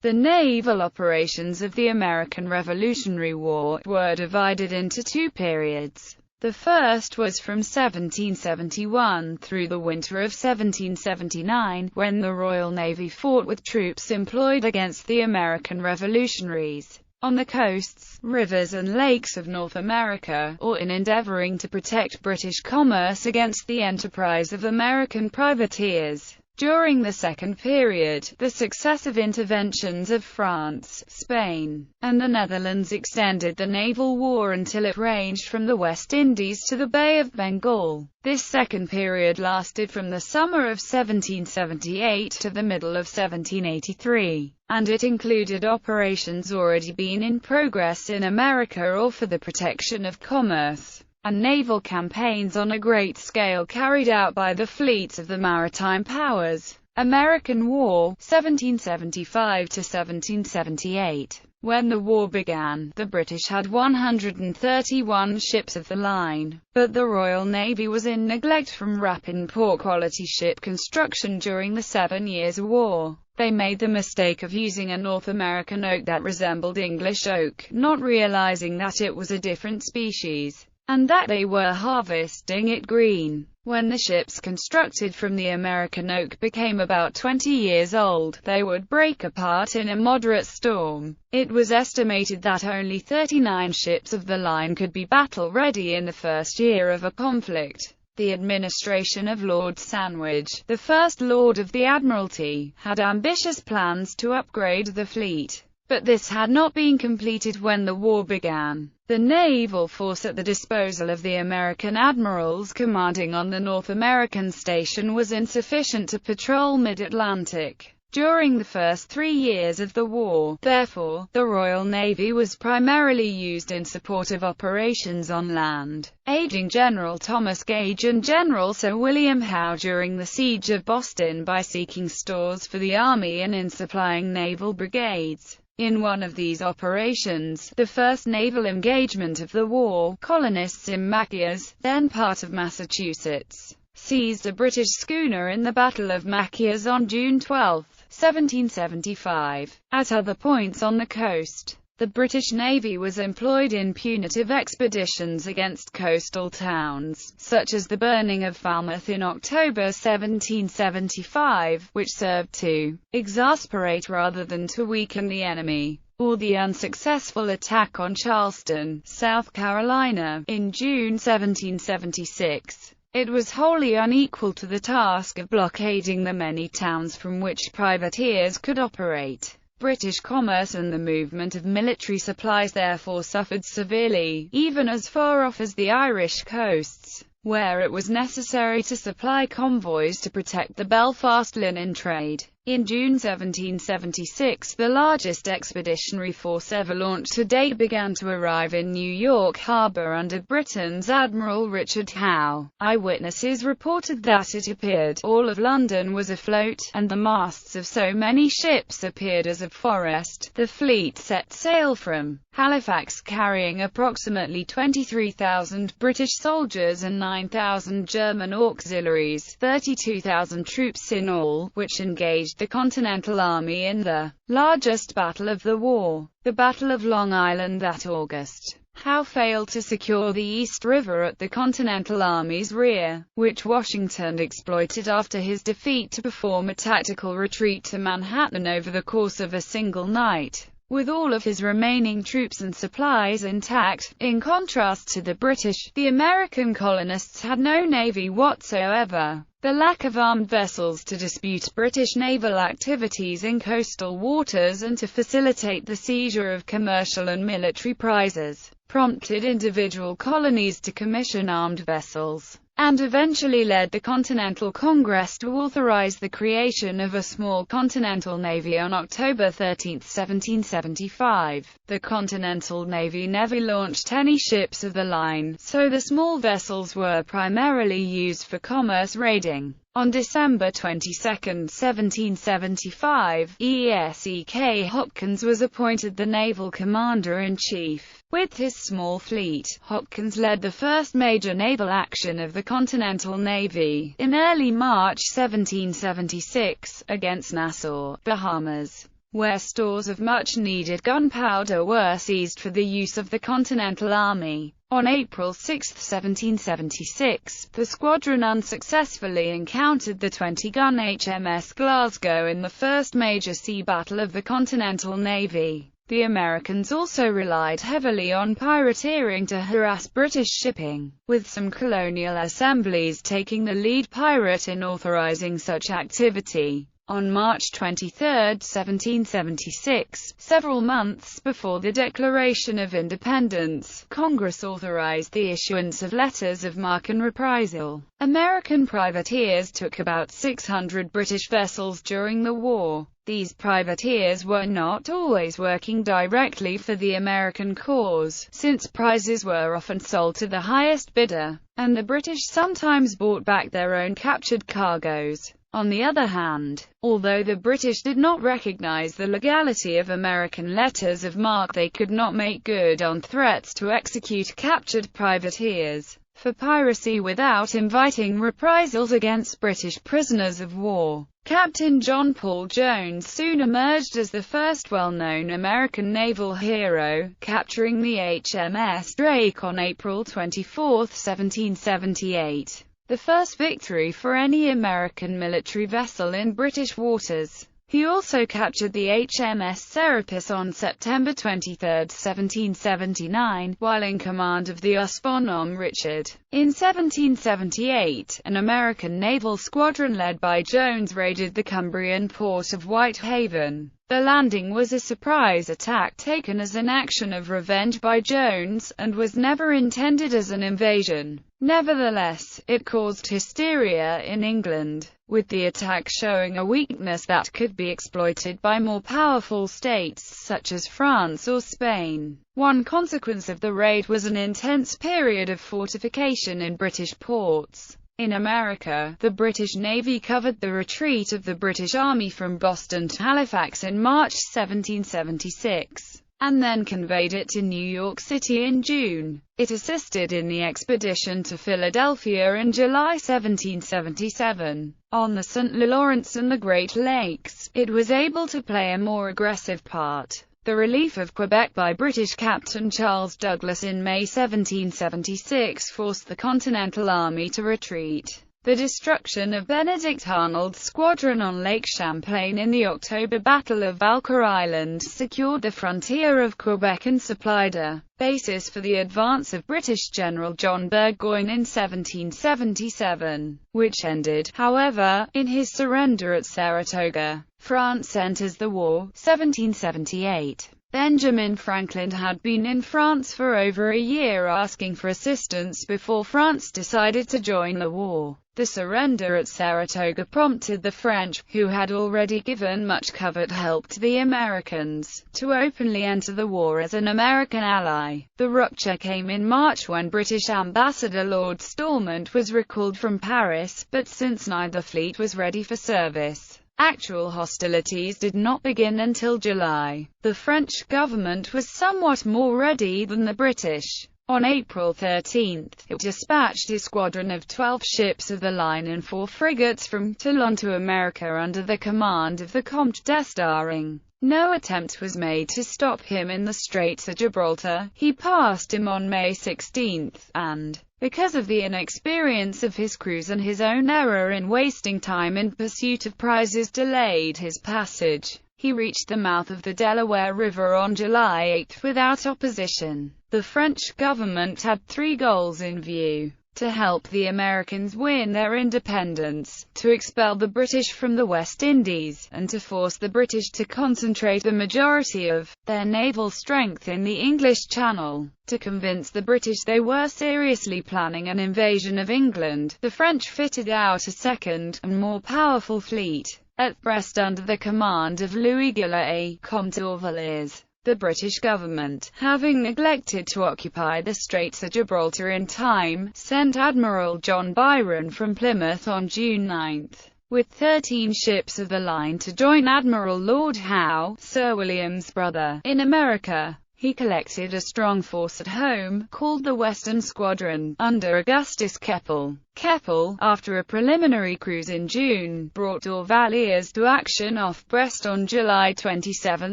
The naval operations of the American Revolutionary War were divided into two periods. The first was from 1771 through the winter of 1779, when the Royal Navy fought with troops employed against the American revolutionaries on the coasts, rivers and lakes of North America, or in endeavoring to protect British commerce against the enterprise of American privateers. During the second period, the successive interventions of France, Spain, and the Netherlands extended the naval war until it ranged from the West Indies to the Bay of Bengal. This second period lasted from the summer of 1778 to the middle of 1783, and it included operations already been in progress in America or for the protection of commerce, and naval campaigns on a great scale carried out by the fleets of the maritime powers. American War, 1775 to 1778. When the war began, the British had 131 ships of the line, but the Royal Navy was in neglect from rapid poor-quality ship construction during the 7 Years' War. They made the mistake of using a North American oak that resembled English oak, not realizing that it was a different species, and that they were harvesting it green. When the ships constructed from the American oak became about 20 years old, they would break apart in a moderate storm. It was estimated that only 39 ships of the line could be battle-ready in the first year of a conflict. The administration of Lord Sandwich, the First Lord of the Admiralty, had ambitious plans to upgrade the fleet, but this had not been completed when the war began. The naval force at the disposal of the American admirals commanding on the North American station was insufficient to patrol mid-Atlantic. During the first 3 years of the war, therefore, the Royal Navy was primarily used in support of operations on land, aiding General Thomas Gage and General Sir William Howe during the siege of Boston by seeking stores for the army and in supplying naval brigades. In one of these operations, the first naval engagement of the war, colonists in Machias, then part of Massachusetts, seized a British schooner in the Battle of Machias on June 12, 1775. At other points on the coast, the British Navy was employed in punitive expeditions against coastal towns, such as the burning of Falmouth in October 1775, which served to exasperate rather than to weaken the enemy, or the unsuccessful attack on Charleston, South Carolina, in June 1776. It was wholly unequal to the task of blockading the many towns from which privateers could operate. British commerce and the movement of military supplies therefore suffered severely, even as far off as the Irish coasts, where it was necessary to supply convoys to protect the Belfast linen trade. In June 1776, the largest expeditionary force ever launched to date began to arrive in New York Harbor under Britain's Admiral Richard Howe. Eyewitnesses reported that it appeared all of London was afloat, and the masts of so many ships appeared as of forest. The fleet set sail from Halifax carrying approximately 23,000 British soldiers and 9,000 German auxiliaries, 32,000 troops in all, which engaged the Continental Army in the largest battle of the war, the Battle of Long Island that August. Howe failed to secure the East River at the Continental Army's rear, which Washington exploited after his defeat to perform a tactical retreat to Manhattan over the course of a single night, with all of his remaining troops and supplies intact. In contrast to the British, the American colonists had no navy whatsoever. The lack of armed vessels to dispute British naval activities in coastal waters and to facilitate the seizure of commercial and military prizes prompted individual colonies to commission armed vessels, and eventually led the Continental Congress to authorize the creation of a small Continental Navy on October 13, 1775. The Continental Navy never launched any ships of the line, so the small vessels were primarily used for commerce raiding. On December 22, 1775, E.S.E.K. Hopkins was appointed the naval commander-in-chief. With his small fleet, Hopkins led the first major naval action of the Continental Navy, in early March 1776, against Nassau, Bahamas. where stores of much-needed gunpowder were seized for the use of the Continental Army. On April 6, 1776, the squadron unsuccessfully encountered the 20-gun HMS Glasgow in the first major sea battle of the Continental Navy. The Americans also relied heavily on pirateering to harass British shipping, with some colonial assemblies taking the lead pirate in authorizing such activity. On March 23, 1776, several months before the Declaration of Independence, Congress authorized the issuance of letters of marque and reprisal. American privateers took about 600 British vessels during the war. These privateers were not always working directly for the American cause, since prizes were often sold to the highest bidder, and the British sometimes bought back their own captured cargoes. On the other hand, although the British did not recognize the legality of American letters of marque, they could not make good on threats to execute captured privateers for piracy without inviting reprisals against British prisoners of war. Captain John Paul Jones soon emerged as the first well-known American naval hero, capturing the HMS Drake on April 24, 1778. The first victory for any American military vessel in British waters. He also captured the HMS Serapis on September 23, 1779, while in command of the US Bonhomme Richard. In 1778, an American naval squadron led by Jones raided the Cumbrian port of Whitehaven. The landing was a surprise attack taken as an action of revenge by Jones, and was never intended as an invasion. Nevertheless, it caused hysteria in England, with the attack showing a weakness that could be exploited by more powerful states such as France or Spain. One consequence of the raid was an intense period of fortification in British ports. In America, the British Navy covered the retreat of the British Army from Boston to Halifax in March 1776, and then conveyed it to New York City in June. It assisted in the expedition to Philadelphia in July 1777. On the St. Lawrence and the Great Lakes, it was able to play a more aggressive part. The relief of Quebec by British Captain Charles Douglas in May 1776 forced the Continental Army to retreat. The destruction of Benedict Arnold's squadron on Lake Champlain in the October Battle of Valcour Island secured the frontier of Quebec and supplied a basis for the advance of British General John Burgoyne in 1777, which ended, however, in his surrender at Saratoga. France enters the war, 1778. Benjamin Franklin had been in France for over a year asking for assistance before France decided to join the war. The surrender at Saratoga prompted the French, who had already given much covert help to the Americans, to openly enter the war as an American ally. The rupture came in March when British Ambassador Lord Stormont was recalled from Paris, but since neither fleet was ready for service, actual hostilities did not begin until July. The French government was somewhat more ready than the British. On April 13, it dispatched a squadron of 12 ships of the line and 4 frigates from Toulon to America under the command of the Comte d'Estaing. No attempt was made to stop him in the Straits of Gibraltar. He passed him on May 16, and, because of the inexperience of his crews and his own error in wasting time in pursuit of prizes, delayed his passage. He reached the mouth of the Delaware River on July 8 without opposition. The French government had 3 goals in view: to help the Americans win their independence, to expel the British from the West Indies, and to force the British to concentrate the majority of their naval strength in the English Channel. To convince the British they were seriously planning an invasion of England, the French fitted out a second, and more powerful fleet at Brest under the command of Louis Guillet, Comte d'Orvillers. The British government, having neglected to occupy the Straits of Gibraltar in time, sent Admiral John Byron from Plymouth on June 9, with 13 ships of the line to join Admiral Lord Howe, Sir William's brother, in America. he collected a strong force at home, called the Western Squadron, under Augustus Keppel. Keppel, after a preliminary cruise in June, brought Dorvalliers to action off Brest on July 27,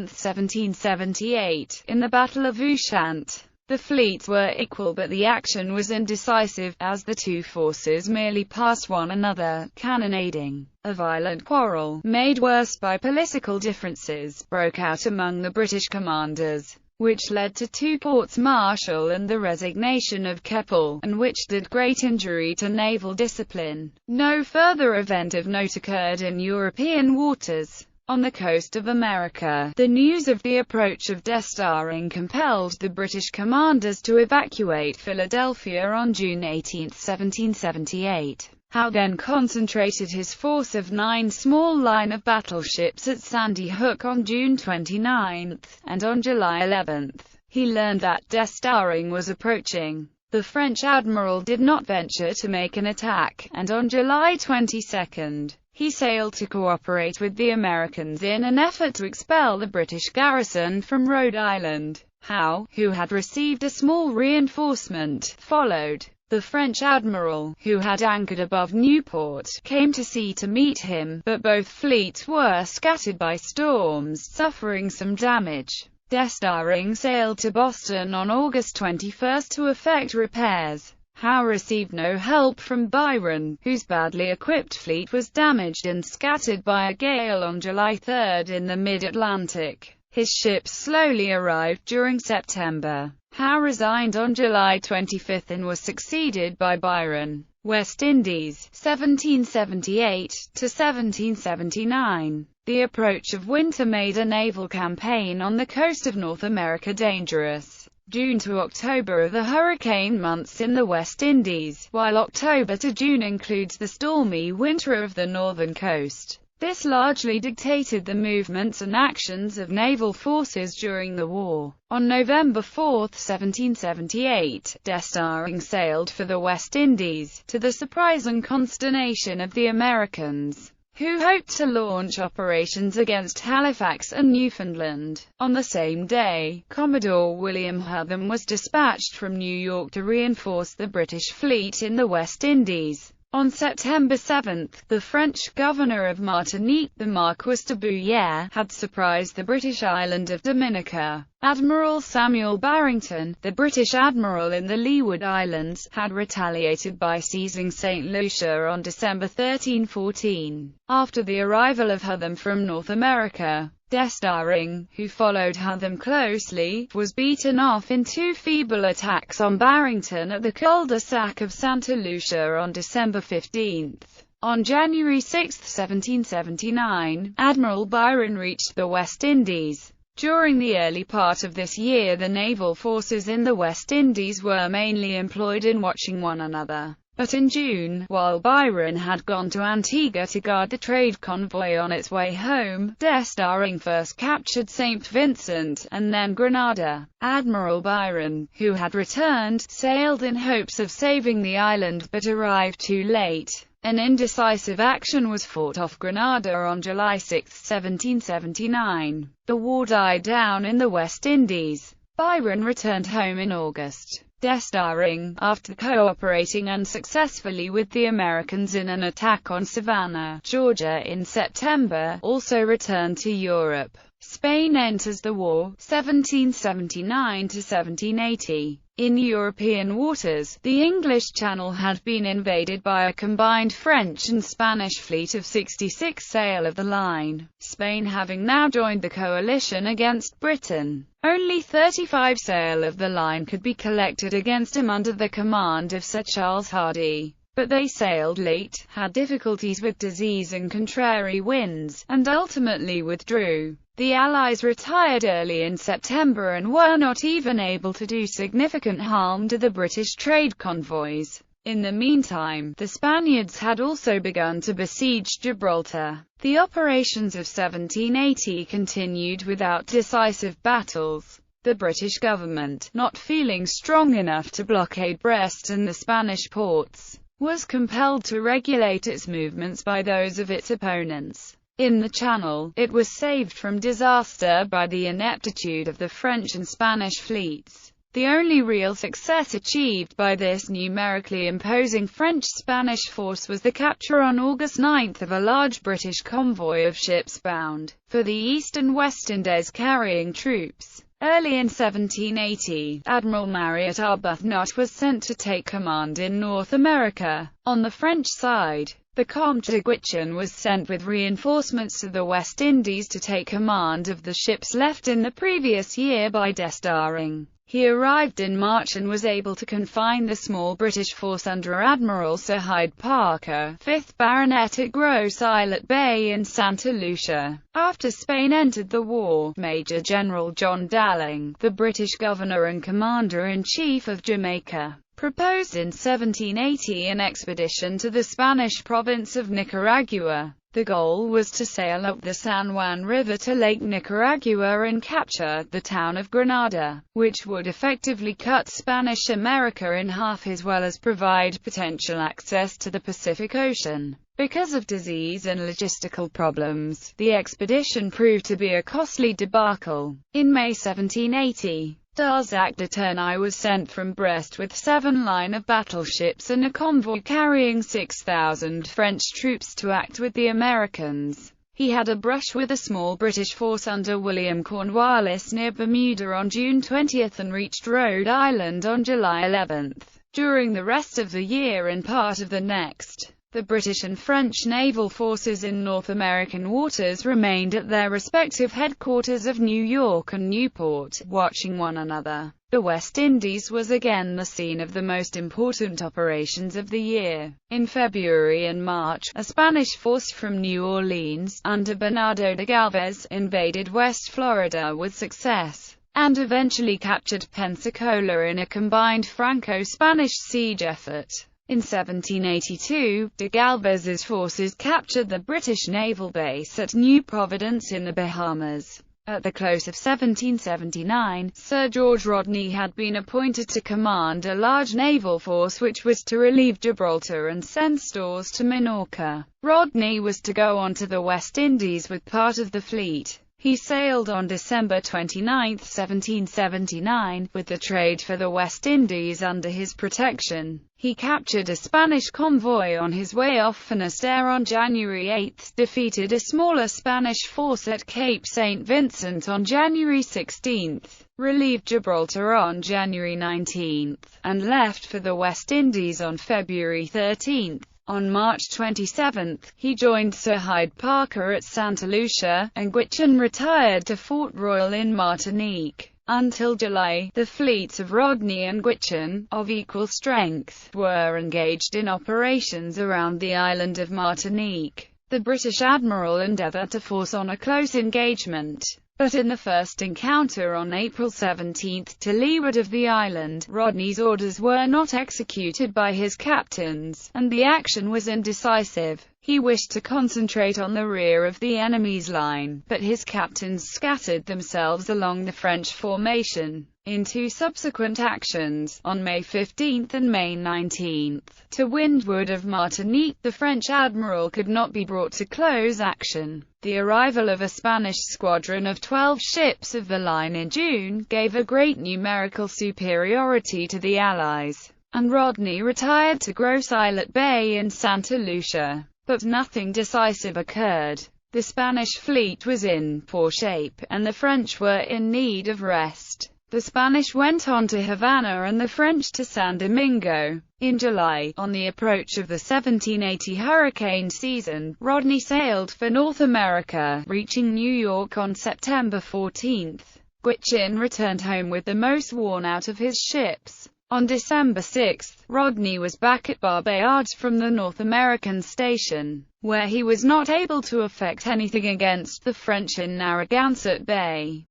1778, in the Battle of Ushant. The fleets were equal, but the action was indecisive, as the two forces merely passed one another, cannonading. A violent quarrel, made worse by political differences, broke out among the British commanders, which led to two courts-martial and the resignation of Keppel, and which did great injury to naval discipline. No further event of note occurred in European waters. On the coast of America, the news of the approach of D'Estaing compelled the British commanders to evacuate Philadelphia on June 18, 1778. Howe then concentrated his force of 9 small line of battleships at Sandy Hook on June 29, and on July 11, he learned that D'Estaing was approaching. The French admiral did not venture to make an attack, and on July 22, he sailed to cooperate with the Americans in an effort to expel the British garrison from Rhode Island. Howe, who had received a small reinforcement, followed. The French admiral, who had anchored above Newport, came to sea to meet him, but both fleets were scattered by storms, suffering some damage. D'Estaing sailed to Boston on August 21 to effect repairs. Howe received no help from Byron, whose badly equipped fleet was damaged and scattered by a gale on July 3 in the mid-Atlantic. His ships slowly arrived during September. Howe resigned on July 25 and was succeeded by Byron. West Indies, 1778 to 1779. The approach of winter made a naval campaign on the coast of North America dangerous. June to October are the hurricane months in the West Indies, while October to June includes the stormy winter of the northern coast. This largely dictated the movements and actions of naval forces during the war. On November 4, 1778, D'Estaing sailed for the West Indies, to the surprise and consternation of the Americans, who hoped to launch operations against Halifax and Newfoundland. On the same day, Commodore William Hotham was dispatched from New York to reinforce the British fleet in the West Indies. On September 7, the French governor of Martinique, the Marquis de Bouillé, had surprised the British island of Dominica. Admiral Samuel Barrington, the British admiral in the Leeward Islands, had retaliated by seizing St. Lucia on December 13–14. After the arrival of Hotham from North America, D'Estaing, who followed Hotham closely, was beaten off in 2 feeble attacks on Barrington at the cul-de-sac of Santa Lucia on December 15. On January 6, 1779, Admiral Byron reached the West Indies. During the early part of this year, the naval forces in the West Indies were mainly employed in watching one another. But in June, while Byron had gone to Antigua to guard the trade convoy on its way home, D'Estaing first captured St. Vincent, and then Grenada. Admiral Byron, who had returned, sailed in hopes of saving the island, but arrived too late. An indecisive action was fought off Grenada on July 6, 1779. The war died down in the West Indies. Byron returned home in August. D'Estaing, after cooperating unsuccessfully with the Americans in an attack on Savannah, Georgia in September, also returned to Europe. Spain enters the war, 1779–1780. In European waters, the English Channel had been invaded by a combined French and Spanish fleet of 66 sail of the line, Spain having now joined the coalition against Britain. Only 35 sail of the line could be collected against him under the command of Sir Charles Hardy. But they sailed late, had difficulties with disease and contrary winds, and ultimately withdrew. The Allies retired early in September and were not even able to do significant harm to the British trade convoys. In the meantime, the Spaniards had also begun to besiege Gibraltar. The operations of 1780 continued without decisive battles. The British government, not feeling strong enough to blockade Brest and the Spanish ports, was compelled to regulate its movements by those of its opponents. In the Channel, it was saved from disaster by the ineptitude of the French and Spanish fleets. The only real success achieved by this numerically imposing French-Spanish force was the capture on August 9 of a large British convoy of ships bound for the East and West Indies carrying troops. Early in 1780, Admiral Marriott Arbuthnot was sent to take command in North America. On the French side, the Comte de Guichen was sent with reinforcements to the West Indies to take command of the ships left in the previous year by D'Estaing. He arrived in March and was able to confine the small British force under Admiral Sir Hyde Parker, 5th Baronet at Grosse Islet Bay in Santa Lucia. After Spain entered the war, Major General John Dalling, the British governor and commander-in-chief of Jamaica, proposed in 1780 an expedition to the Spanish province of Nicaragua. The goal was to sail up the San Juan River to Lake Nicaragua and capture the town of Grenada, which would effectively cut Spanish America in half as well as provide potential access to the Pacific Ocean. Because of disease and logistical problems, the expedition proved to be a costly debacle. In May 1780, Darzac de Tournai was sent from Brest with 7 line of battleships and a convoy carrying 6,000 French troops to act with the Americans. He had a brush with a small British force under William Cornwallis near Bermuda on June 20 and reached Rhode Island on July 11. During the rest of the year and part of the next, the British and French naval forces in North American waters remained at their respective headquarters of New York and Newport, watching one another. The West Indies was again the scene of the most important operations of the year. In February and March, a Spanish force from New Orleans, under Bernardo de Galvez, invaded West Florida with success, and eventually captured Pensacola in a combined Franco-Spanish siege effort. In 1782, de Galvez's forces captured the British naval base at New Providence in the Bahamas. At the close of 1779, Sir George Rodney had been appointed to command a large naval force which was to relieve Gibraltar and send stores to Minorca. Rodney was to go on to the West Indies with part of the fleet. He sailed on December 29, 1779, with the trade for the West Indies under his protection. He captured a Spanish convoy on his way off Finisterre on January 8, defeated a smaller Spanish force at Cape St. Vincent on January 16, relieved Gibraltar on January 19, and left for the West Indies on February 13. On March 27, he joined Sir Hyde Parker at Santa Lucia, and Guichen retired to Fort Royal in Martinique. Until July, the fleets of Rodney and Guichen, of equal strength, were engaged in operations around the island of Martinique. The British Admiral endeavoured to force on a close engagement, but in the first encounter on April 17 to leeward of the island, Rodney's orders were not executed by his captains, and the action was indecisive. He wished to concentrate on the rear of the enemy's line, but his captains scattered themselves along the French formation. In 2 subsequent actions, on May 15 and May 19, to windward of Martinique, the French admiral could not be brought to close action. The arrival of a Spanish squadron of 12 ships of the line in June gave a great numerical superiority to the Allies, and Rodney retired to Grosse Islet Bay in Santa Lucia. But nothing decisive occurred. The Spanish fleet was in poor shape, and the French were in need of rest. The Spanish went on to Havana and the French to San Domingo. In July, on the approach of the 1780 hurricane season, Rodney sailed for North America, reaching New York on September 14. Guichen returned home with the most worn out of his ships. On December 6, Rodney was back at Barbados from the North American station, where he was not able to effect anything against the French in Narragansett Bay.